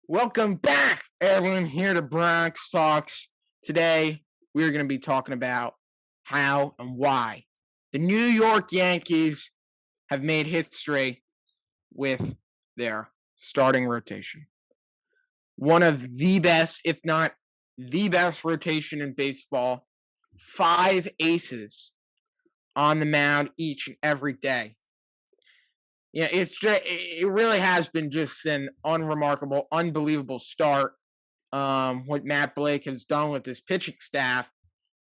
Welcome back, everyone, here to Bronx Talks. Today, we're going to be talking about how and why the New York Yankees have made history with their starting rotation. One of the best, if not the best rotation in baseball. 5 aces on the mound each and every day. Yeah, it really has been just an unremarkable, unbelievable start. What Matt Blake has done with his pitching staff,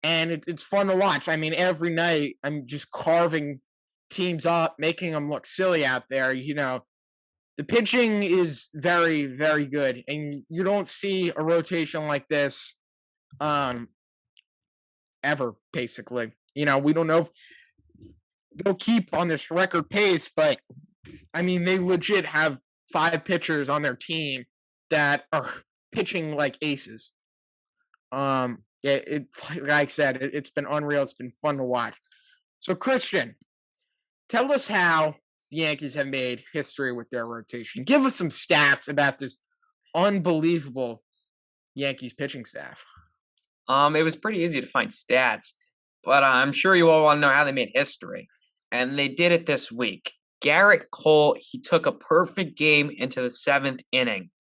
and it's fun to watch. I mean, every night I'm just carving teams up, making them look silly out there. The pitching is very, very good, and you don't see a rotation like this, ever. Basically, we don't know if they'll keep on this record pace, but I mean, they legit have 5 pitchers on their team that are pitching like aces. Like I said, it's been unreal. It's been fun to watch. So, Christian, tell us how the Yankees have made history with their rotation. Give us some stats about this unbelievable Yankees pitching staff. It was pretty easy to find stats, but I'm sure you all want to know how they made history. And they did it this week. Garrett Cole, he took a perfect game into the 7th inning.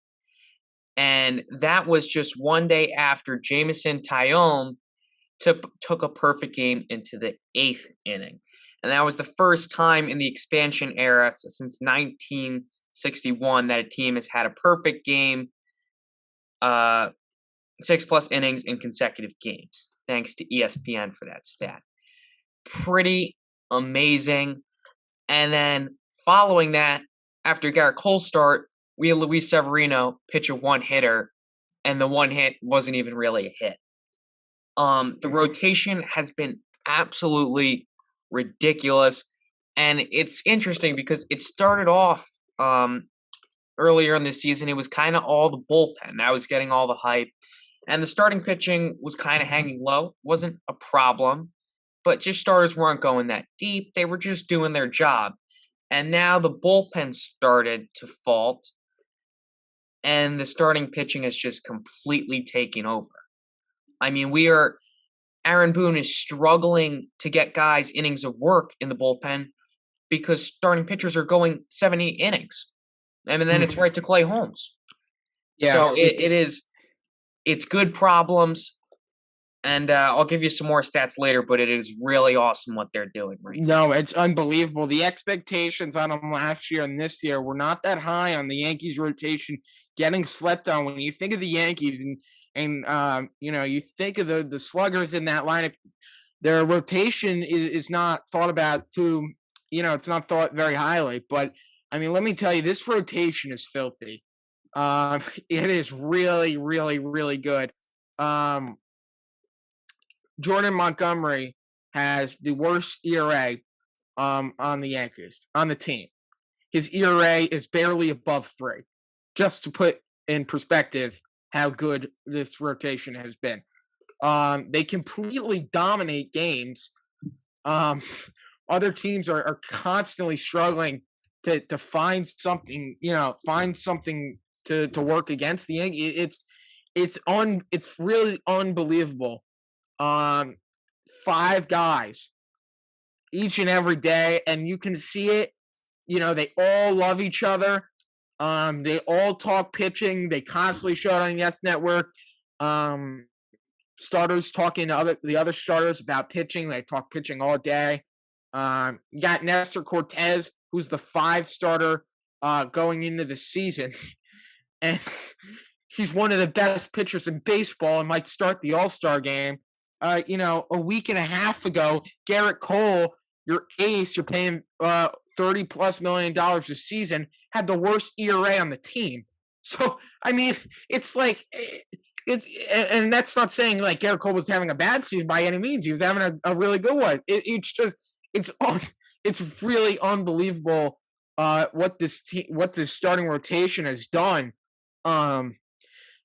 And that was just one day after Jameson Taillon took a perfect game into the 8th inning. And that was the first time in the expansion era since 1961 that a team has had a perfect game, 6+ innings in consecutive games. Thanks to ESPN for that stat. Pretty amazing. And then following that, after Garrett Cole's start, we had Luis Severino pitch a one-hitter, and the one hit wasn't even really a hit. The rotation has been absolutely ridiculous, and it's interesting because it started off earlier in the season. It was kind of all the bullpen. That was getting all the hype, and the starting pitching was kind of hanging low. Wasn't a problem, but just starters weren't going that deep. They were just doing their job. And now the bullpen started to fault, and the starting pitching has just completely taken over. I mean, Aaron Boone is struggling to get guys innings of work in the bullpen because starting pitchers are going 70 innings. And then it's right to Clay Holmes. Yeah, so it's good problems. And I'll give you some more stats later, but it is really awesome what they're doing right now. No, it's unbelievable. The expectations on them last year and this year were not that high on the Yankees rotation getting slept on. When you think of the Yankees and you think of the sluggers in that lineup, their rotation is not thought about it's not thought very highly. But I mean, let me tell you, this rotation is filthy. It is really, really, really good. Jordan Montgomery has the worst ERA on the Yankees, on the team. His ERA is barely above 3, just to put in perspective how good this rotation has been. They completely dominate games. Other teams are constantly struggling to find something, to work against the Yankees. It's really unbelievable. 5 guys each and every day, and you can see it. They all love each other. They all talk pitching. They constantly show it on Yes Network. Starters talking to the other starters about pitching. They talk pitching all day. You got Nestor Cortez, who's the 5 starter going into the season, and he's one of the best pitchers in baseball and might start the All-Star game. A week and a half ago, Garrett Cole, your ace, you're paying $30+ million this season, had the worst ERA on the team. So, I mean, and that's not saying like Garrett Cole was having a bad season by any means. He was having a really good one. It's really unbelievable what this starting rotation has done. And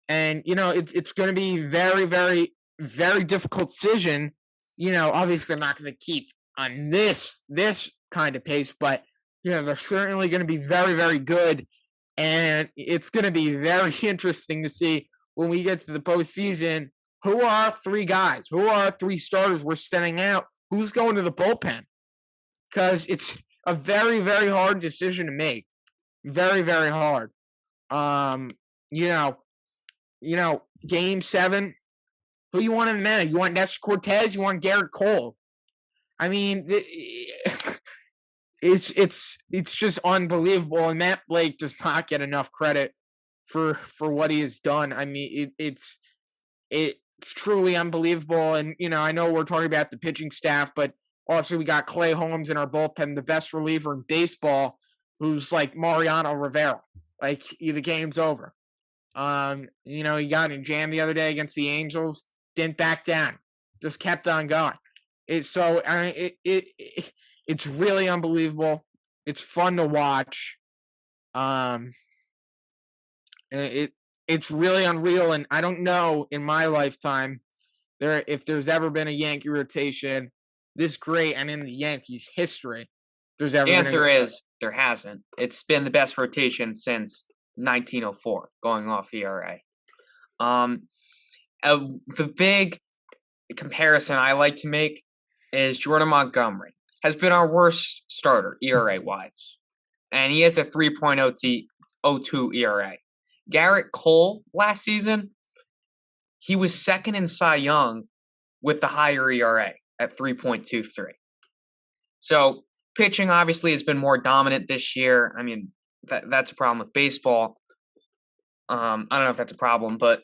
it's going to be very, very, very difficult decision. Obviously they're not going to keep on this kind of pace, but they're certainly going to be very, very good And it's going to be very interesting to see when we get to the postseason who are our three guys, who are our three starters we're sending out, who's going to the bullpen. Because it's a very, very hard decision to make. Very, very hard. You know, game 7, who you want in the man? You want Nestor Cortez? You want Garrett Cole? I mean, it's just unbelievable, and Matt Blake does not get enough credit for what he has done. I mean, it's truly unbelievable, and I know we're talking about the pitching staff, but also we got Clay Holmes in our bullpen, the best reliever in baseball, who's like Mariano Rivera. Like the game's over. He got in jam the other day against the Angels, didn't back down, just kept on going. It's really unbelievable. It's fun to watch. It's really unreal, and I don't know in my lifetime if there's ever been a Yankee rotation this great, and in the Yankees history, there's ever. The answer is there hasn't. It's been the best rotation since 1904, going off ERA. The big comparison I like to make is Jordan Montgomery has been our worst starter ERA-wise, and he has a 3.02 ERA. Garrett Cole last season, he was second in Cy Young with the higher ERA at 3.23. So pitching obviously has been more dominant this year. I mean, that's a problem with baseball. I don't know if that's a problem, but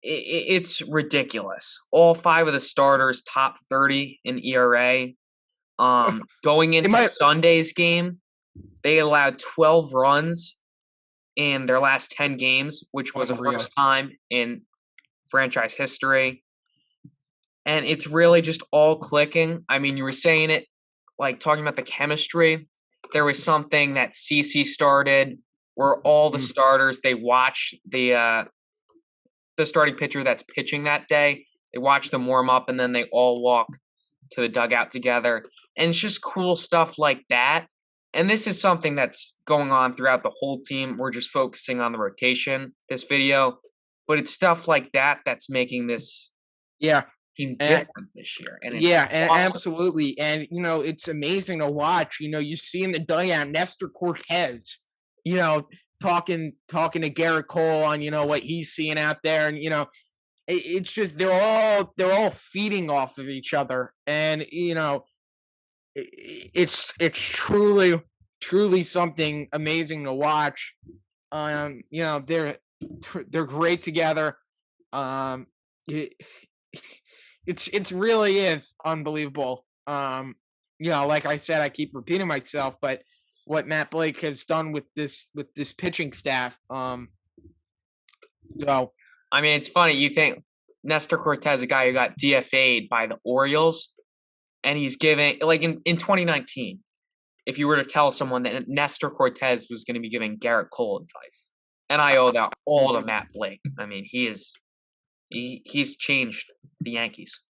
it's ridiculous. All 5 of the starters top 30 in ERA. Going into Sunday's game, they allowed 12 runs in their last 10 games, which was the first time in franchise history. And it's really just all clicking. I mean, you were saying it, like talking about the chemistry. There was something that CC started where all the starters, they watch the starting pitcher that's pitching that day. They watch them warm up, and then they all walk to the dugout together. And it's just cool stuff like that. And this is something that's going on throughout the whole team. We're just focusing on the rotation, this video. But it's stuff like that that's making this team different this year. And it's awesome. Absolutely. And, it's amazing to watch. You see in the dugout Nestor Cortez, talking to Garrett Cole on, what he's seeing out there. And, it's just they're all feeding off of each other. And, it's truly something amazing to watch. They're great together. It's really is unbelievable. Like I said, I keep repeating myself, but what Matt Blake has done with this pitching staff. So I mean, it's funny. You think Nestor Cortez, a guy who got DFA'd by the Orioles, and he's giving, like in 2019, if you were to tell someone that Nestor Cortez was going to be giving Garrett Cole advice, and I owe that all to Matt Blake. I mean, he's changed the Yankees.